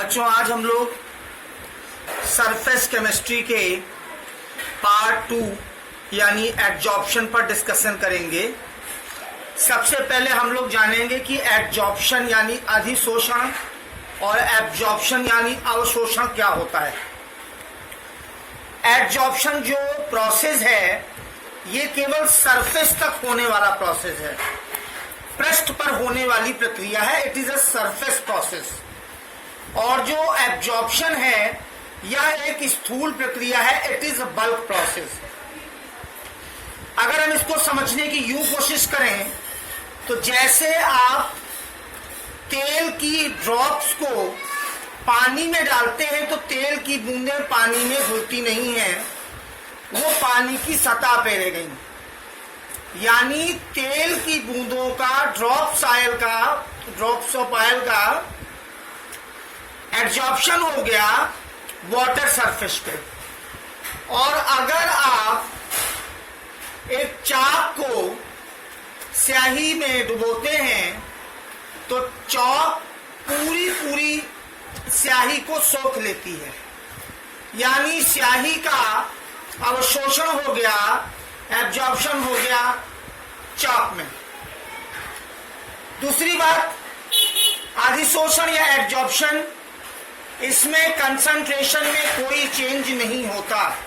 बच्चों, आज हम लोग सरफेस केमिस्ट्री के पार्ट 2 यानी एडजॉर्प्शन पर डिस्कशन करेंगे। सबसे पहले हम लोग जानेंगे कि एडजॉर्प्शन यानी अधिशोषण और एब्जॉर्प्शन यानी अवशोषण क्या होता है। एडजॉर्प्शन जो प्रोसेस है ये केवल सरफेस तक होने वाला प्रोसेस है, पृष्ठ पर होने वाली प्रक्रिया है। It is a surface process. और जो एब्जॉर्प्शन है यह एक स्थूल प्रक्रिया है। It is a bulk process. अगर हम इसको समझने की यूं कोशिश करें तो जैसे आप तेल की ड्रॉप्स को पानी में डालते हैं तो तेल की बूंदें पानी में घुलती नहीं है, वो पानी की सतह पे रह गई। यानी तेल की बूंदों का ड्रॉप्स ऑफ ऑयल का एब्जॉर्प्शन हो गया वाटर सरफेस पे। और अगर आप एक चाक को स्याही में डुबोते हैं तो चौक पूरी स्याही को सोख लेती है, यानी स्याही का अवशोषण हो गया, एब्जॉर्प्शन हो गया चौक में। दूसरी बात, अधिशोषण या एब्जॉर्प्शन, इसमें कंसंट्रेशन में कोई चेंज नहीं होता।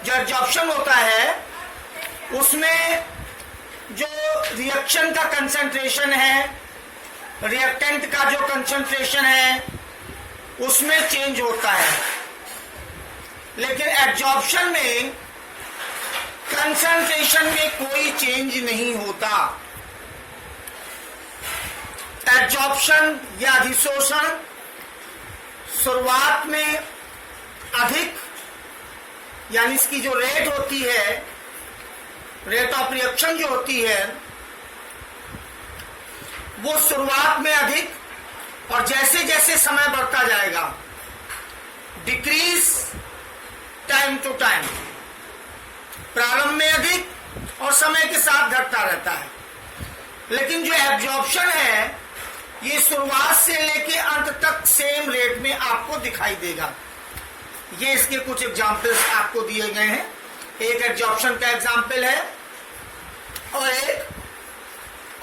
जो एब्जॉर्प्शन होता है उसमें जो रिएक्शन का कंसंट्रेशन है, रिएक्टेंट का जो कंसंट्रेशन है उसमें चेंज होता है, लेकिन एब्जॉर्प्शन में कंसंट्रेशन में कोई चेंज नहीं होता। एब्जॉर्प्शन या अधिशोषण शुरुआत में अधिक, यानी इसकी जो रेट होती है, रेट ऑफ रिएक्शन जो होती है वो शुरुआत में अधिक, और जैसे जैसे समय बढ़ता जाएगा डिक्रीज टाइम टू टाइम, प्रारंभ में अधिक और समय के साथ घटता रहता है। लेकिन जो एब्जॉर्प्शन है ये शुरुआत से लेके अंत तक सेम रेट में आपको दिखाई देगा। ये इसके कुछ एग्जाम्पल्स आपको दिए गए हैं। एक एब्जॉर्प्शन का एग्जाम्पल है और एक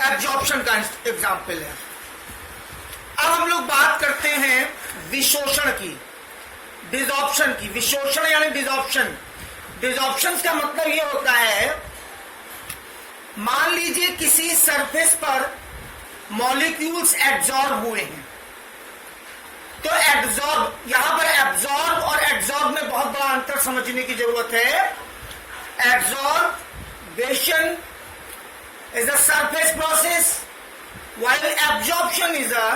एब्जॉर्प्शन का एग्जाम्पल है। अब हम लोग बात करते हैं विशोषण की, डिसॉर्प्शन की। विशोषण यानी डिसॉर्प्शन। डिसॉर्प्शन का मतलब ये होता है, मान लीजिए किसी सरफेस पर मॉलिक्यूल्स एब्जॉर्ब हुए हैं, तो एब्जॉर्ब, यहां पर एब्जॉर्ब और एब्जॉर्ब में बहुत बड़ा अंतर समझने की जरूरत है। Absorption is a surface process while absorption is a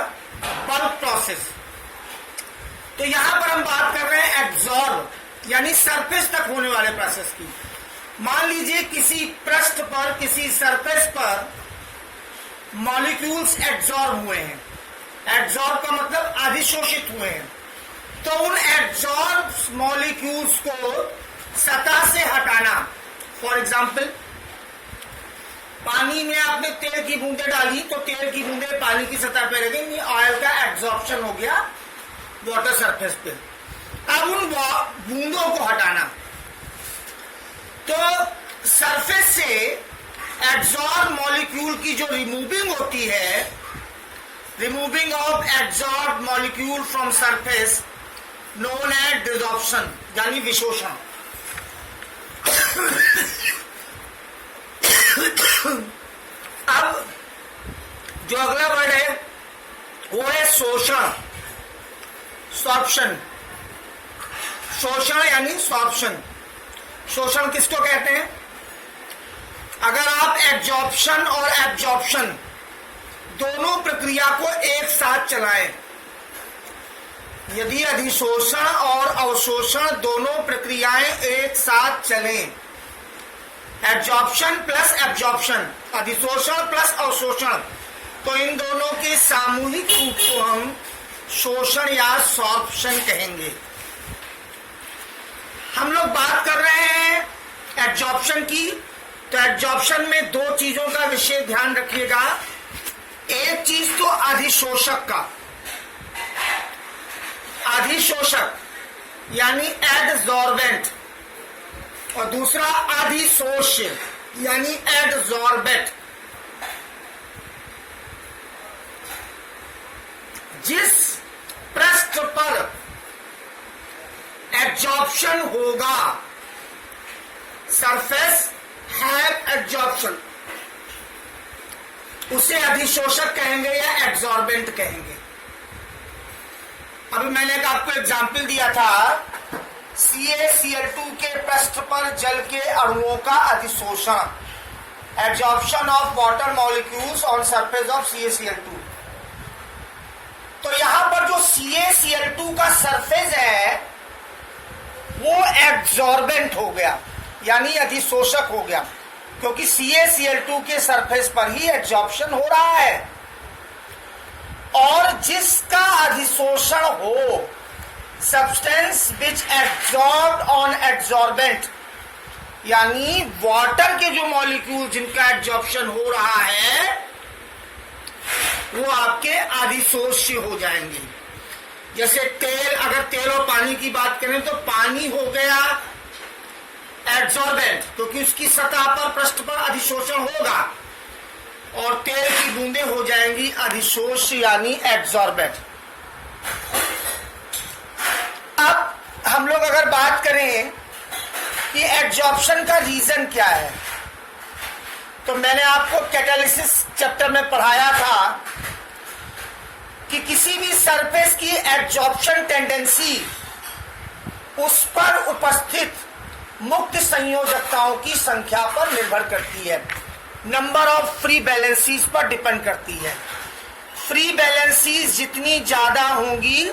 bulk process। तो यहां पर हम बात कर रहे हैं एब्जॉर्ब यानी सरफेस तक होने वाले प्रोसेस की। मान लीजिए किसी पृष्ठ पर, किसी सरफेस पर मॉलिक्यूल्स एब्जॉर्ब हुए हैं। एब्जॉर्ब का मतलब अधिशोषित हुए हैं। तो उन एब्जॉर्ब मॉलिक्यूल्स को सतह से हटाना। फॉर एग्जाम्पल, पानी में आपने तेल की बूंदें डाली तो तेल की बूंदें पानी की सतह पर रह गई, ऑयल का एब्जॉर्प्शन हो गया वाटर सरफेस पे। अब उन बूंदों को हटाना, तो सरफेस से एब्जॉर्ब मॉलिक्यूल की जो रिमूविंग होती है, removing of absorb molecule from surface, known as desorption यानी विशोषण। अब जो अगला वर्ड है वो है शोषण, सॉर्प्शन। शोषण यानी सॉर्प्शन। शोषण किसको कहते हैं? अगर आप एब्जॉर्प्शन और एब्जॉर्प्शन दोनों प्रक्रिया को एक साथ चलाएं, यदि अधिशोषण और अवशोषण दोनों प्रक्रियाएं एक साथ चलें, एब्जॉर्प्शन प्लस एब्जॉर्प्शन, अधिशोषण प्लस अवशोषण, तो इन दोनों के सामूहिक रूप को हम शोषण या सॉर्प्शन कहेंगे। हम लोग बात कर रहे हैं एब्जॉर्प्शन की, तो एब्जॉर्प्शन में दो चीजों का विशेष ध्यान रखिएगा। एक चीज तो अधिशोषक का, अधिशोषक यानी एडजॉर्बेंट और दूसरा अधिशोष्य यानी एडजॉर्बेंट। जिस पृष्ठ पर एब्जॉर्प्शन होगा, सरफेस हैव एब्जॉर्प्शन, उसे अधिशोषक कहेंगे या एब्जॉर्बेंट कहेंगे। अभी मैंने आपको एग्जाम्पल दिया था, CaCl2 के पृष्ठ पर जल के अणुओं का अधिशोषण, absorption of water molecules on surface of CaCl2। तो यहां पर जो CaCl2 का सरफेस है वो एब्जॉर्बेंट हो गया यानी अधिशोषक हो गया, क्योंकि CaCl2 के सरफेस पर ही एब्जॉर्प्शन हो रहा है। और जिसका अधिशोषण हो, substance which absorbed on absorbent, यानी वाटर के जो मॉलिक्यूल जिनका एब्जॉर्प्शन हो रहा है वो आपके अधिशोष्य हो जाएंगे। जैसे तेल, अगर तेल और पानी की बात करें तो पानी हो गया एब्जॉर्बेंट क्योंकि उसकी सतह पर, पृष्ठ पर अधिशोषण होगा, और तेल की बूंदें हो जाएंगी अधिशोष्य यानी एब्जॉर्बेंट। अब हम लोग अगर बात करें कि एब्जॉर्प्शन का रीजन क्या है, तो मैंने आपको कैटालिसिस चैप्टर में पढ़ाया था कि किसी भी सरफेस की एब्जॉर्प्शन टेंडेंसी उस पर उपस्थित मुक्त संयोजकताओं की संख्या पर निर्भर करती है, नंबर ऑफ फ्री बैलेंसीज पर डिपेंड करती है। फ्री बैलेंसीज जितनी ज्यादा होंगी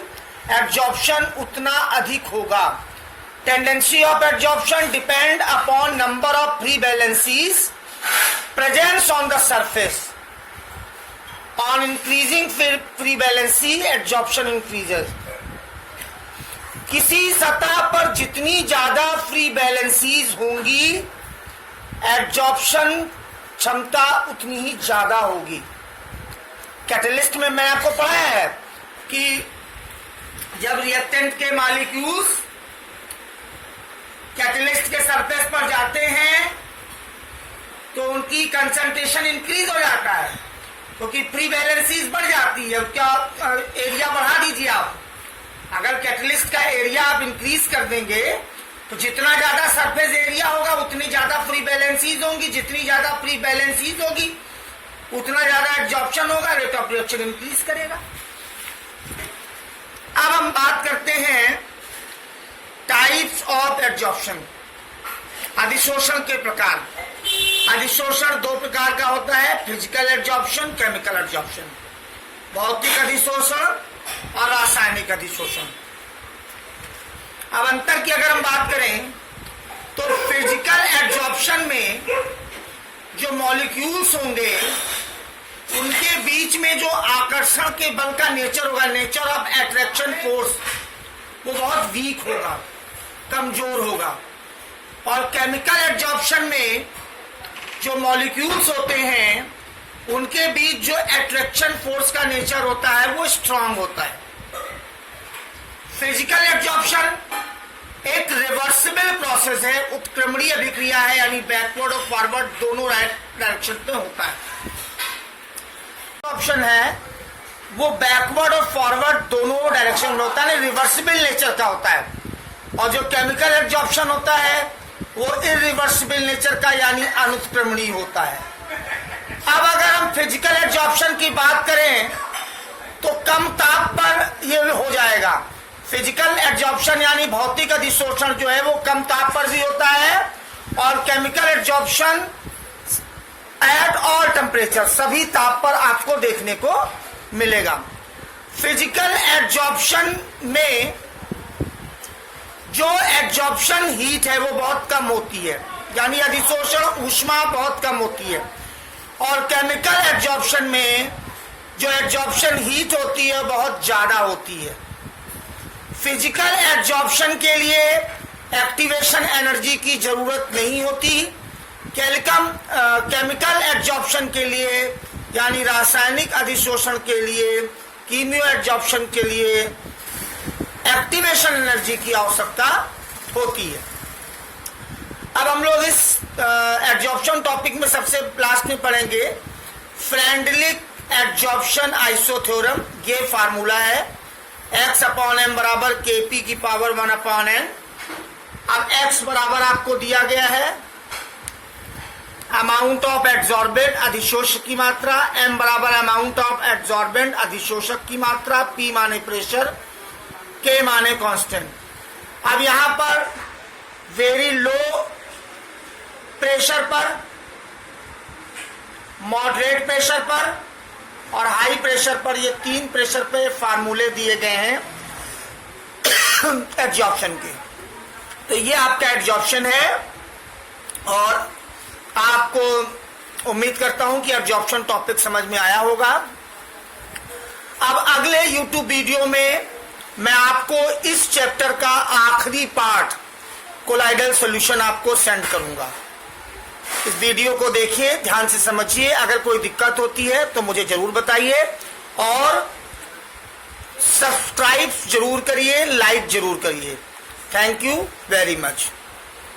एब्जॉर्प्शन उतना अधिक होगा। Tendency of absorption depend upon number of free valencies presence on the surface. On increasing free valency, absorption increases. किसी सतह पर जितनी ज्यादा फ्री बैलेंसीज होंगी एब्जॉर्प्शन क्षमता उतनी ही ज्यादा होगी। कैटलिस्ट में मैंने आपको पढ़ाया है कि जब रिएक्टेंट के मॉलिक्यूल्स कैटलिस्ट के सरफेस पर जाते हैं तो उनकी कंसंट्रेशन इंक्रीज हो जाता है क्योंकि फ्री बैलेंसीज बढ़ जाती है। क्या एरिया बढ़ा दीजिए आप, अगर कैटलिस्ट का एरिया आप इंक्रीज कर देंगे तो जितना ज्यादा सरफेस एरिया होगा उतनी ज्यादा फ्री बैलेंसीज होंगी, जितनी ज्यादा फ्री बैलेंसीज होगी उतना ज्यादा एब्जॉर्प्शन होगा, रेट ऑफ रिएक्शन इंक्रीज करेगा। अब हम बात करते हैं टाइप्स ऑफ एब्जॉर्प्शन, अधिशोषण के प्रकार। अधिशोषण दो प्रकार का होता है, फिजिकल एब्जॉर्प्शन, केमिकल एब्जॉर्प्शन, भौतिक अधिशोषण और रासायनिक अधिशोषण। अब अंतर की अगर हम बात करें तो फिजिकल एब्जॉर्प्शन में जो मॉलिक्यूल्स होंगे उनके बीच में जो आकर्षण के बल का नेचर होगा, नेचर ऑफ अट्रैक्शन फोर्स, वो बहुत वीक होगा, कमजोर होगा। और केमिकल एब्जॉर्प्शन में जो मॉलिक्यूल्स होते हैं उनके बीच जो अट्रैक्शन फोर्स का नेचर होता है वो स्ट्रांग होता है। फिजिकल एब्जॉर्प्शन एक रिवर्सिबल प्रोसेस है, उत्क्रमणीय अभिक्रिया है, यानी बैकवर्ड और फॉरवर्ड दोनों डायरेक्शन में होता है। ऑप्शन है वो बैकवर्ड और फॉरवर्ड दोनों डायरेक्शन में होता है, रिवर्सिबल नेचर का होता है। और जो केमिकल एब्जॉर्प्शन होता है वो इरिवर्सिबल नेचर का यानी अनुत्क्रमणीय होता है। अब अगर हम फिजिकल एब्जॉर्प्शन की बात करें तो कम ताप पर ये हो जाएगा। फिजिकल एब्जॉर्प्शन यानी भौतिक अधिशोषण जो है वो कम ताप पर भी होता है, और chemical absorption at all temperature, सभी ताप पर आपको देखने को मिलेगा। फिजिकल एब्जॉर्प्शन में जो एब्जॉर्प्शन हीट है वो बहुत कम होती है, यानी अधिशोषण ऊष्मा बहुत कम होती है। और केमिकल एब्जॉर्प्शन में जो एब्जॉर्प्शन हीट होती है बहुत ज्यादा होती है। फिजिकल एब्जॉर्प्शन के लिए एक्टिवेशन एनर्जी की जरूरत नहीं होती। केमिकल एब्जॉर्प्शन के लिए यानी रासायनिक अधिशोषण के लिए, कीमियो एब्जॉर्प्शन के लिए एक्टिवेशन एनर्जी की आवश्यकता होती है। अब हम लोग इस एब्जॉर्प्शन टॉपिक में सबसे लास्ट में पढ़ेंगे फ्रेंडलिक एब्जॉर्प्शन आइसोथ्योरम। ये फार्मूला है x/m बराबर kp की पावर 1/n। अब x बराबर आपको दिया गया है अमाउंट ऑफ एब्जॉर्बेंट अधिशोषक की मात्रा, m बराबर अमाउंट ऑफ एब्जॉर्बेंट अधिशोषक की मात्रा, p माने प्रेशर, k माने कांस्टेंट। अब यहां पर वेरी लो प्रेशर पर, मॉडरेट प्रेशर पर और हाई प्रेशर पर, ये 3 प्रेशर पे फार्मूले दिए गए हैं एब्जॉर्प्शन के। तो ये आपका एब्जॉर्प्शन है और आपको उम्मीद करता हूं कि एब्जॉर्प्शन टॉपिक समझ में आया होगा। अब अगले YouTube वीडियो में मैं आपको इस चैप्टर का आखिरी पार्ट कोलाइडल सॉल्यूशन आपको सेंड करूंगा। इस वीडियो को देखिए, ध्यान से समझिए। अगर कोई दिक्कत होती है तो मुझे जरूर बताइए और सब्सक्राइब जरूर करिए, लाइक जरूर करिए। Thank you very much.